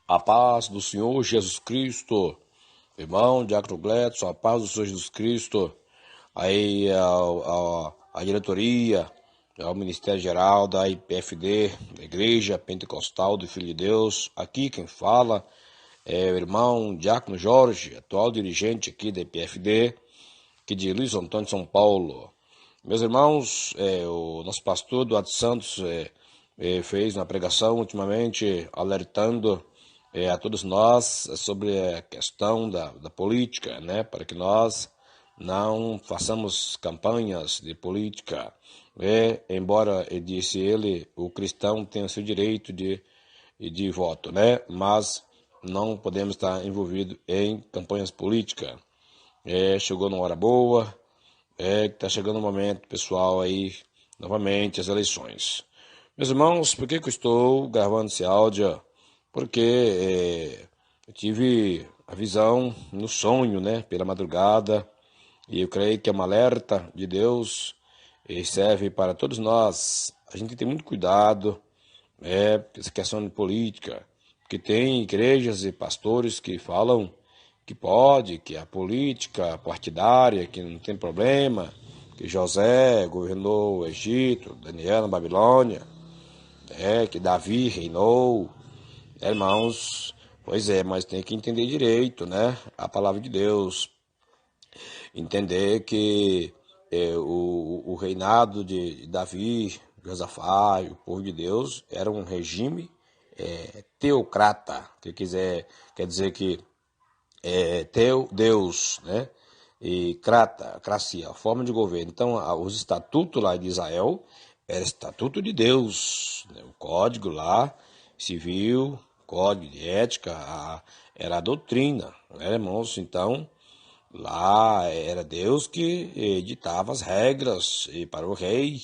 A paz do Senhor Jesus Cristo, irmão Diácono Gledson, a paz do Senhor Jesus Cristo, aí a diretoria, ao Ministério Geral da IPFD, da Igreja Pentecostal do Filho de Deus. Aqui quem fala é o irmão Diácono Jorge, atual dirigente aqui da IPFD, aqui de Luiz Antônio, São Paulo. Meus irmãos, o nosso pastor Eduardo Santos fez uma pregação ultimamente alertando a todos nós sobre a questão da política, né? Para que nós não façamos campanhas de política. Embora, disse ele, o cristão tem o seu direito de voto, né? Mas não podemos estar envolvidos em campanhas políticas. Chegou numa hora boa, que está chegando o momento, pessoal, aí, novamente, as eleições. Meus irmãos, por que eu estou gravando esse áudio? Porque eu tive a visão no sonho, né, pela madrugada, e eu creio que é um alerta de Deus e serve para todos nós. A gente tem que ter muito cuidado, essa questão de política, porque tem igrejas e pastores que falam que pode, que a política partidária, que não tem problema, que José governou o Egito, Daniel na Babilônia, que Davi reinou, irmãos, pois mas tem que entender direito, né, a palavra de Deus, entender que o reinado de Davi, Josafá e o povo de Deus era um regime teocrata, que quer dizer que teu Deus, né? E cracia, a forma de governo. Então, os estatutos lá de Israel era estatuto de Deus, né? O código lá, civil, código de ética, era a doutrina, né, irmãos? Então, lá era Deus que ditava as regras para o rei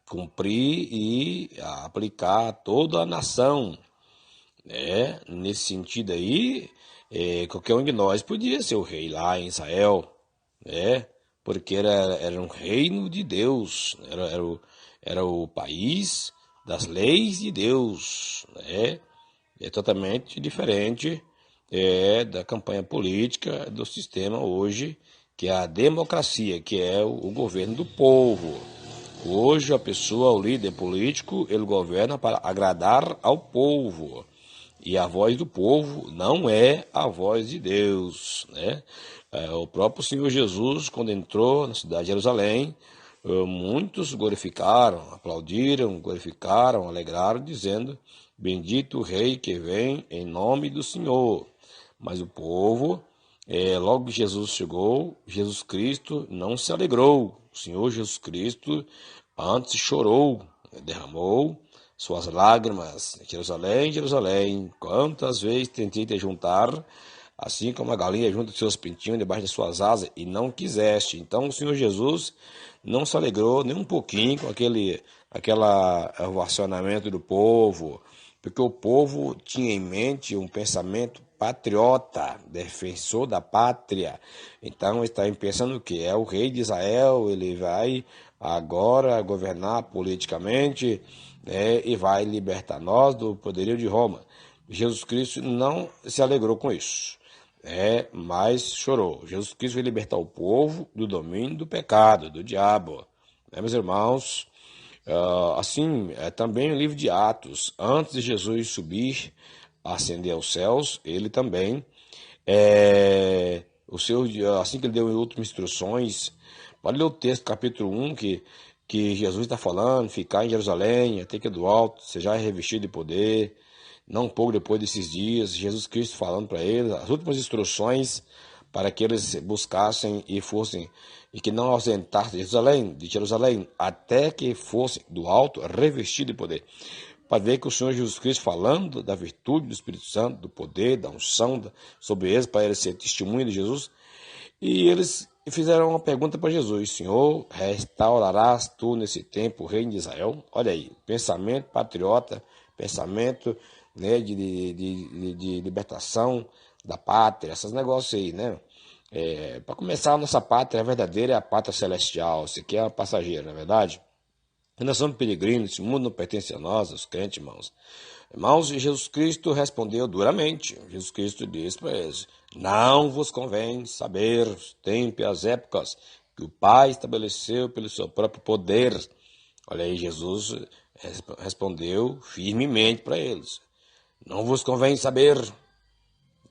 cumprir e aplicar a toda a nação. Nesse sentido aí, qualquer um de nós podia ser o rei lá em Israel, porque era um reino de Deus, era o país das leis de Deus, É totalmente diferente da campanha política do sistema hoje, que é a democracia, que é o governo do povo. Hoje a pessoa, o líder político, ele governa para agradar ao povo. E a voz do povo não é a voz de Deus, né? O próprio Senhor Jesus, quando entrou na cidade de Jerusalém, muitos glorificaram, aplaudiram, glorificaram, alegraram, dizendo: Bendito o Rei que vem em nome do Senhor. Mas o povo, logo que Jesus chegou, Jesus Cristo não se alegrou. O Senhor Jesus Cristo antes chorou, derramou suas lágrimas. Jerusalém, Jerusalém, quantas vezes tentei te juntar, assim como a galinha junta seus pintinhos debaixo de suas asas, e não quiseste. Então o Senhor Jesus não se alegrou nem um pouquinho com aquele ovacionamento do povo, porque o povo tinha em mente um pensamento patriota, defensor da pátria. Então está pensando que é o rei de Israel, ele vai agora governar politicamente, e vai libertar nós do poderio de Roma. Jesus Cristo não se alegrou com isso, mas chorou. Jesus Cristo vai libertar o povo do domínio do pecado, do diabo, meus irmãos. Assim, também o livro de Atos, antes de Jesus subir, ascender aos céus, ele também, assim que ele deu últimas instruções, pode ler o texto, capítulo 1, que Jesus está falando, ficar em Jerusalém, até que do alto, seja revestido de poder, não pouco depois desses dias, Jesus Cristo falando para eles, as últimas instruções para que eles buscassem e fossem, e que não ausentassem de Jerusalém, até que fossem do alto revestido de poder. Para ver que o Senhor Jesus Cristo falando da virtude do Espírito Santo, do poder, da unção sobre eles, para eles ser testemunha de Jesus, e eles fizeram uma pergunta para Jesus: Senhor, restaurarás tu nesse tempo o reino de Israel? Olha aí, pensamento patriota, pensamento, né, de libertação da pátria, esses negócios aí, né? Para começar, a nossa pátria verdadeira é a pátria celestial, isso aqui é a passageira, não é verdade? Nós somos peregrinos, esse mundo não pertence a nós, os crentes, irmãos. Irmãos, e Jesus Cristo respondeu duramente. Jesus Cristo disse para eles: não vos convém saber os tempos e as épocas que o Pai estabeleceu pelo seu próprio poder. Olha aí, Jesus respondeu firmemente para eles: não vos convém saber.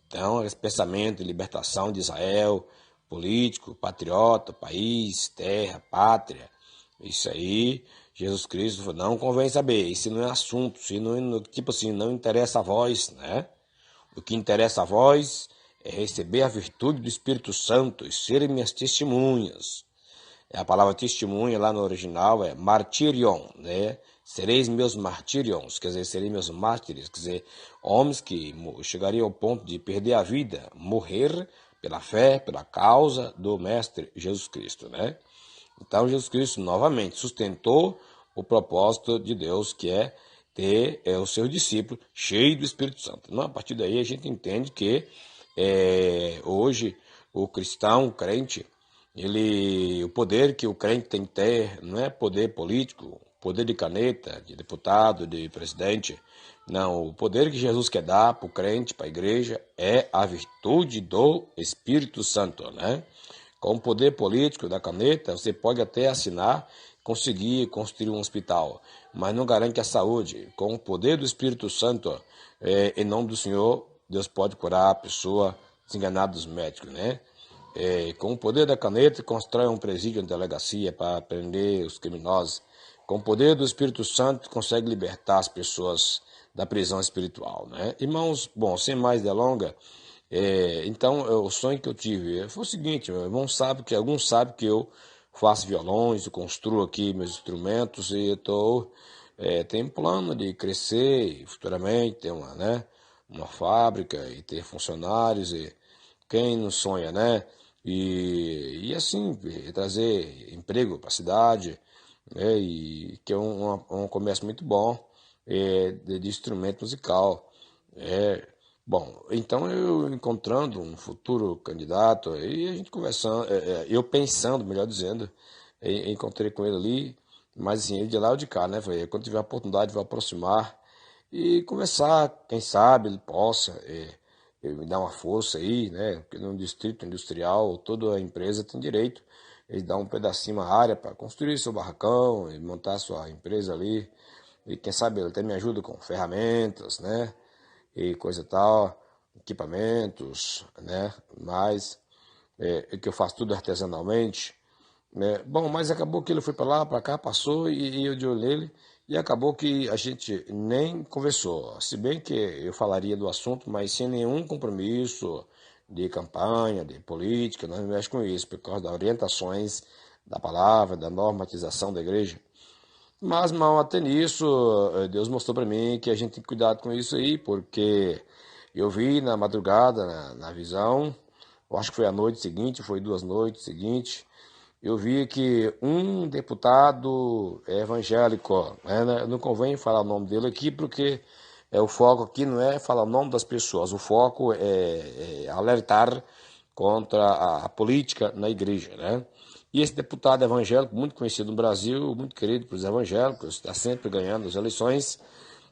Então, esse pensamento de libertação de Israel, político, patriota, país, terra, pátria, isso aí, Jesus Cristo falou, não convém saber, isso não é assunto, isso não, tipo assim, não interessa a vós, né? O que interessa a vós é receber a virtude do Espírito Santo e serem minhas testemunhas. A palavra testemunha lá no original é martirion, né? Sereis meus martirions, quer dizer, sereis meus mártires, quer dizer, homens que chegariam ao ponto de perder a vida, morrer pela fé, pela causa do Mestre Jesus Cristo, né? Então, Jesus Cristo novamente sustentou o propósito de Deus, que é ter o seu discípulo cheio do Espírito Santo. Então, a partir daí, a gente entende que hoje o cristão, o crente, o poder que o crente tem que ter não é poder político, poder de caneta, de deputado, de presidente. Não, o poder que Jesus quer dar para o crente, para a igreja, é a virtude do Espírito Santo, né? Com o poder político da caneta, você pode até assinar, conseguir construir um hospital, mas não garante a saúde. Com o poder do Espírito Santo, em nome do Senhor, Deus pode curar a pessoa desenganada dos médicos, né? Com o poder da caneta, constrói um presídio, uma delegacia para prender os criminosos. Com o poder do Espírito Santo, consegue libertar as pessoas da prisão espiritual, né? Irmãos, bom, sem mais delongas, então o sonho que eu tive foi o seguinte: alguns sabem que eu faço violões, eu construo aqui meus instrumentos e tenho um plano de crescer e futuramente ter uma fábrica e ter funcionários, e quem não sonha, né? E assim, trazer emprego para a cidade, né? E que é um comércio muito bom de instrumento musical. Bom, então eu encontrando um futuro candidato, e a gente conversando, eu pensando, melhor dizendo, encontrei com ele ali, mas assim, ele de lá ou de cá, né? Falei, quando tiver a oportunidade, vou aproximar e conversar, quem sabe ele possa me dar uma força aí, né? Porque no distrito industrial, toda a empresa tem direito, ele dá um pedacinho, uma área para construir seu barracão e montar sua empresa ali, e quem sabe ele até me ajuda com ferramentas, né? E coisa e tal, equipamentos, né? Mas que eu faço tudo artesanalmente, né? Bom, mas acabou que ele foi para lá, para cá, passou e eu de olho nele e acabou que a gente nem conversou. Se bem que eu falaria do assunto, mas sem nenhum compromisso de campanha, de política, nós não mexemos com isso, por causa das orientações da palavra, da normatização da igreja. Mas, mal até nisso, Deus mostrou para mim que a gente tem que cuidar com isso aí, porque eu vi na madrugada, na visão, eu acho que foi a noite seguinte, foi 2 noites seguintes, eu vi que um deputado evangélico, né, não convém falar o nome dele aqui, porque o foco aqui não é falar o nome das pessoas, o foco é alertar contra a política na igreja, né? E esse deputado evangélico, muito conhecido no Brasil, muito querido pelos evangélicos, está sempre ganhando as eleições,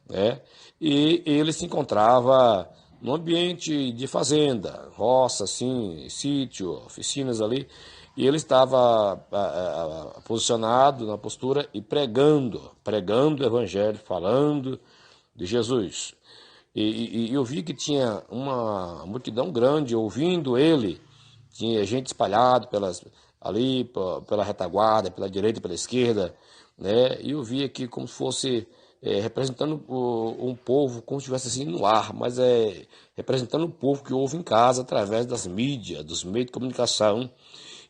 né? E ele se encontrava num ambiente de fazenda, roça, assim, sítio, oficinas ali, e ele estava posicionado na postura e pregando o evangelho, falando de Jesus. E eu vi que tinha uma multidão grande ouvindo ele, tinha gente espalhada ali pela retaguarda, pela direita e pela esquerda, né? E eu vi aqui como se fosse representando um povo, como se estivesse assim no ar, mas representando o povo que ouve em casa através das mídias, dos meios de comunicação.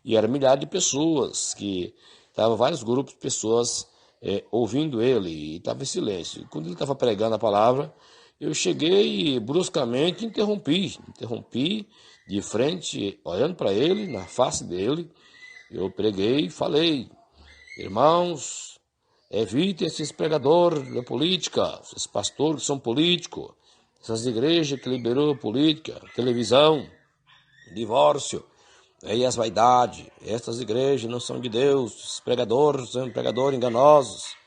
E era milhares de pessoas, que estavam vários grupos de pessoas ouvindo ele, e estava em silêncio. E quando ele estava pregando a palavra, eu cheguei e bruscamente interrompi de frente, olhando para ele, na face dele. Eu preguei e falei: irmãos, evitem esses pregadores da política, esses pastores que são políticos, essas igrejas que liberou política, televisão, divórcio, e as vaidades. Estas igrejas não são de Deus, os pregadores são pregadores enganosos.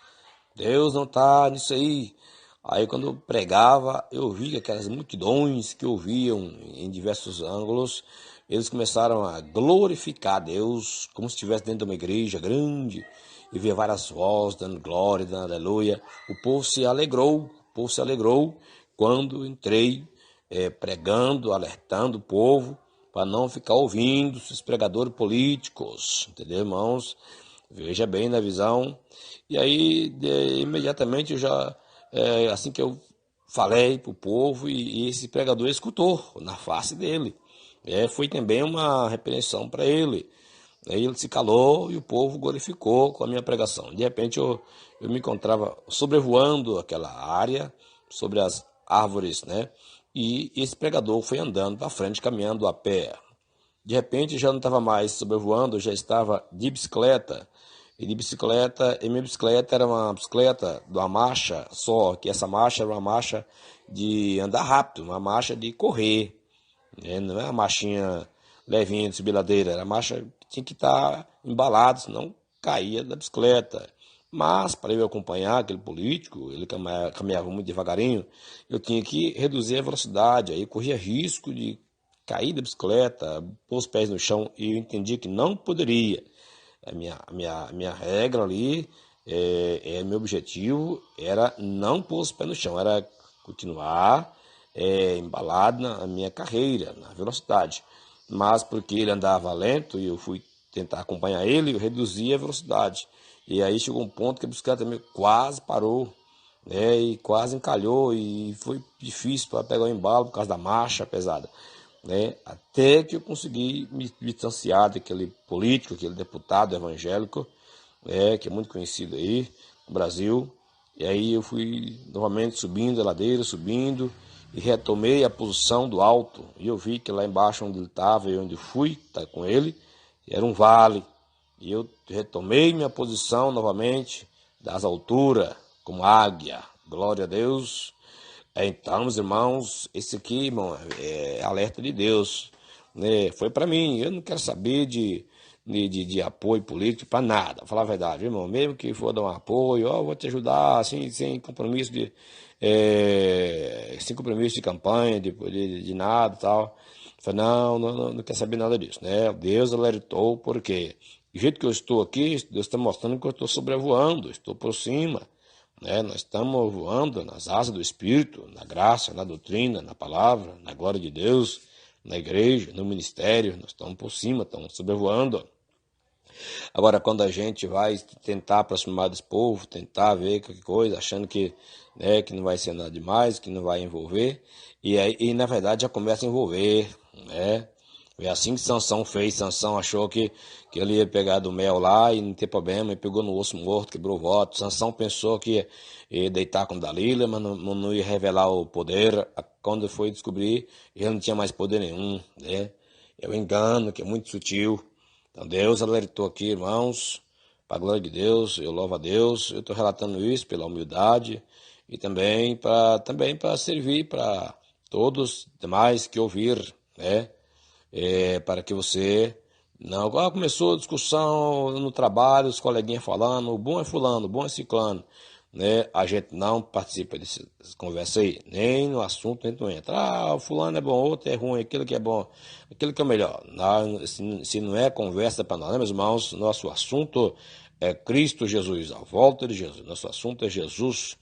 Deus não está nisso aí. Aí quando eu pregava, eu vi que aquelas multidões que ouviam em diversos ângulos, eles começaram a glorificar Deus, como se estivesse dentro de uma igreja grande, e via várias vozes dando glória, dando aleluia. O povo se alegrou quando entrei pregando, alertando o povo, para não ficar ouvindo esses pregadores políticos, entendeu, irmãos? Veja bem na visão. E aí, imediatamente, eu já, assim que eu falei para o povo, e esse pregador escutou na face dele. Foi também uma repreensão para ele. Aí ele se calou e o povo glorificou com a minha pregação. De repente, eu me encontrava sobrevoando aquela área, sobre as árvores, né? E esse pregador foi andando para frente, caminhando a pé. De repente já não estava mais sobrevoando, já estava de bicicleta. E minha bicicleta era uma bicicleta de uma marcha só, que essa marcha era uma marcha de andar rápido, uma marcha de correr, né? Não é uma marchinha levinha de subir ladeira, era uma marcha que tinha que estar embalado, senão caía da bicicleta. Mas para eu acompanhar aquele político, ele caminhava muito devagarinho, eu tinha que reduzir a velocidade, aí corria risco de cair da bicicleta, pôr os pés no chão, e eu entendi que não poderia. A minha regra ali, meu objetivo era não pôr os pés no chão, era continuar embalado na minha carreira, na velocidade. Mas porque ele andava lento e eu fui tentar acompanhar ele, eu reduzi a velocidade. E aí chegou um ponto que a bicicleta quase parou, né, e quase encalhou, e foi difícil para pegar o embalo por causa da marcha pesada, né, até que eu consegui me distanciar daquele político, aquele deputado evangélico, que é muito conhecido aí no Brasil. E aí eu fui novamente subindo a ladeira, subindo, e retomei a posição do alto. E eu vi que lá embaixo onde ele estava e onde fui estar com ele, era um vale. E eu retomei minha posição novamente, das alturas, como águia. Glória a Deus. Então, meus irmãos, esse aqui, irmão, é alerta de Deus, né? Foi para mim. Eu não quero saber de apoio político para nada. Vou falar a verdade, irmão. Mesmo que for dar um apoio, ó, vou te ajudar, assim, sem compromisso de campanha, de nada e tal. Falei, não quero saber nada disso, né? Deus alertou, porque do jeito que eu estou aqui, Deus está mostrando que eu estou sobrevoando, estou por cima, né? Nós estamos voando nas asas do Espírito, na graça, na doutrina, na palavra, na glória de Deus, na igreja, no ministério. Nós estamos por cima, estamos sobrevoando. Agora, quando a gente vai tentar aproximar desse povo, tentar ver qualquer coisa, achando que, né, que não vai ser nada demais, que não vai envolver, e na verdade já começa a envolver, né? É assim que Sansão fez. Sansão achou que ele ia pegar do mel lá e não ter problema, e pegou no osso morto, quebrou o voto. Sansão pensou que ia deitar com Dalila, mas não ia revelar o poder. Quando foi descobrir, ele não tinha mais poder nenhum, né? É o engano, que é muito sutil. Então Deus alertou aqui, irmãos, para a glória de Deus. Eu louvo a Deus. Eu estou relatando isso pela humildade e também para servir para todos demais que ouvir, né? Para que você não... começou a discussão no trabalho, os coleguinhas falando, o bom é fulano, o bom é ciclano, né? A gente não participa dessas conversas aí, nem no assunto a gente não entra. O fulano é bom, outro é ruim, aquilo que é bom, aquilo que é melhor. Não, se não é conversa para nós, né, meus irmãos? Nosso assunto é Cristo Jesus, a volta de Jesus. Nosso assunto é Jesus,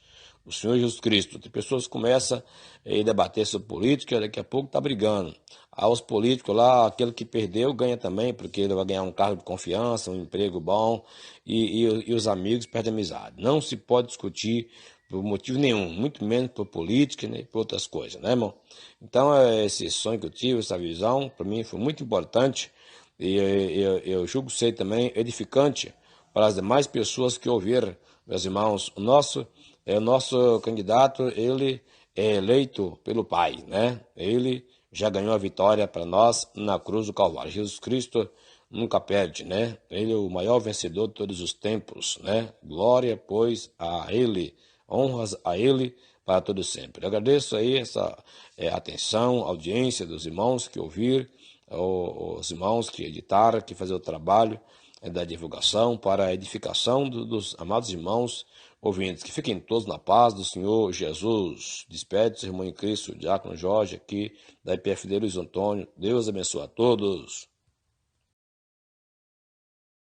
o Senhor Jesus Cristo. Tem pessoas que começam a debater sobre política, daqui a pouco está brigando. Os políticos lá, aquele que perdeu ganha também, porque ele vai ganhar um cargo de confiança, um emprego bom, e os amigos perdem a amizade. Não se pode discutir por motivo nenhum, muito menos por política, nem por outras coisas, né, irmão? Então, esse sonho que eu tive, essa visão, para mim foi muito importante, e eu julgo ser também edificante para as demais pessoas que ouviram, meus irmãos. O nosso candidato, ele é eleito pelo Pai, né? Ele já ganhou a vitória para nós na cruz do Calvário. Jesus Cristo nunca perde, né? Ele é o maior vencedor de todos os tempos, né? Glória, pois, a Ele, honras a Ele para todo sempre. Eu agradeço aí essa atenção, audiência dos irmãos que ouviram, os irmãos que editaram, que fazer o trabalho da divulgação para a edificação dos amados irmãos ouvintes. Que fiquem todos na paz do Senhor Jesus. Despede-se, irmão em Cristo, Diácono Jorge, aqui da IPFD Luiz Antônio. Deus abençoe a todos.